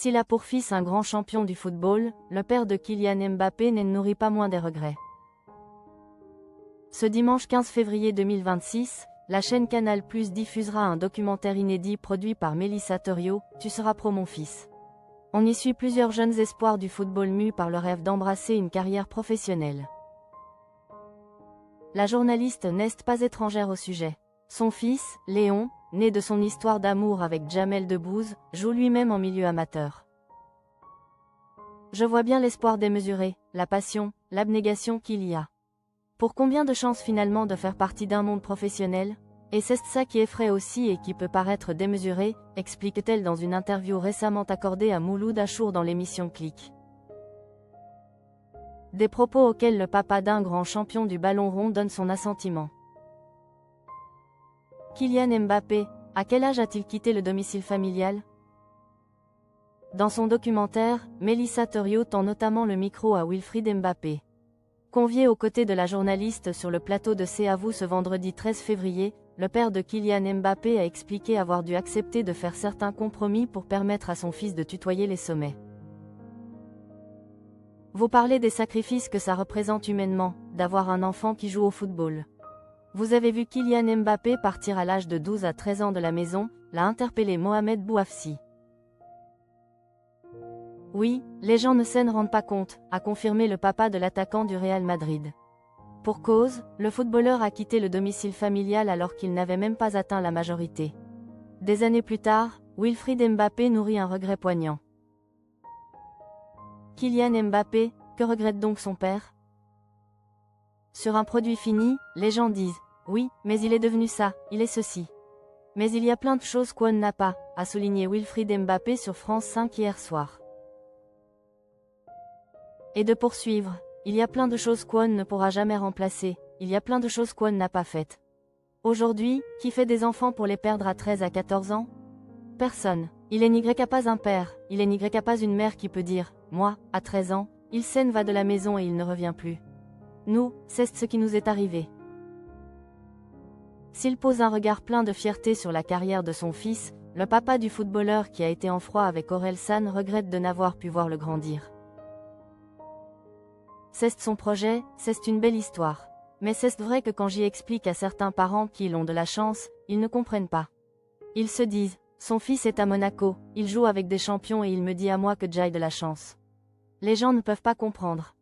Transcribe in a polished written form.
S'il a pour fils un grand champion du football, le père de Kylian Mbappé ne nourrit pas moins des regrets. Ce dimanche 15 février 2026, la chaîne Canal+ diffusera un documentaire inédit produit par Mélissa Theriault, Tu seras pro mon fils. On y suit plusieurs jeunes espoirs du football mus par le rêve d'embrasser une carrière professionnelle. La journaliste n'est pas étrangère au sujet. Son fils, Léon, né de son histoire d'amour avec Jamel Debbouze, joue lui-même en milieu amateur. Je vois bien l'espoir démesuré, la passion, l'abnégation qu'il y a. Pour combien de chances finalement de faire partie d'un monde professionnel? Et c'est ça qui effraie aussi et qui peut paraître démesuré, explique-t-elle dans une interview récemment accordée à Mouloud Achour dans l'émission Click. Des propos auxquels le papa d'un grand champion du ballon rond donne son assentiment. Kylian Mbappé, à quel âge a-t-il quitté le domicile familial? Dans son documentaire, Mélissa Theriault tend notamment le micro à Wilfried Mbappé. Convié aux côtés de la journaliste sur le plateau de C'est à vous ce vendredi 13 février, le père de Kylian Mbappé a expliqué avoir dû accepter de faire certains compromis pour permettre à son fils de tutoyer les sommets. Vous parlez des sacrifices que ça représente humainement, d'avoir un enfant qui joue au football. Vous avez vu Kylian Mbappé partir à l'âge de 12 à 13 ans de la maison, l'a interpellé Mohamed Bouafsi. Oui, les gens ne s'en rendent pas compte, a confirmé le papa de l'attaquant du Real Madrid. Pour cause, le footballeur a quitté le domicile familial alors qu'il n'avait même pas atteint la majorité. Des années plus tard, Wilfried Mbappé nourrit un regret poignant. Kylian Mbappé, que regrette donc son père? Sur un produit fini, les gens disent « Oui, mais il est devenu ça, il est ceci ». Mais il y a plein de choses qu'on n'a pas, a souligné Wilfried Mbappé sur France 5 hier soir. Et de poursuivre, il y a plein de choses qu'on ne pourra jamais remplacer, il y a plein de choses qu'on n'a pas faites. Aujourd'hui, qui fait des enfants pour les perdre à 13 à 14 ans? Personne. Il n'est pas un père, il n'est pas une mère qui peut dire « Moi, à 13 ans, il s'en va de la maison et il ne revient plus ». Nous, c'est ce qui nous est arrivé. S'il pose un regard plein de fierté sur la carrière de son fils, le papa du footballeur qui a été en froid avec Orelsan regrette de n'avoir pu voir le grandir. C'est son projet, c'est une belle histoire. Mais c'est vrai que quand j'y explique à certains parents qu'ils ont de la chance, ils ne comprennent pas. Ils se disent, son fils est à Monaco, il joue avec des champions et il me dit à moi que j'aille de la chance. Les gens ne peuvent pas comprendre.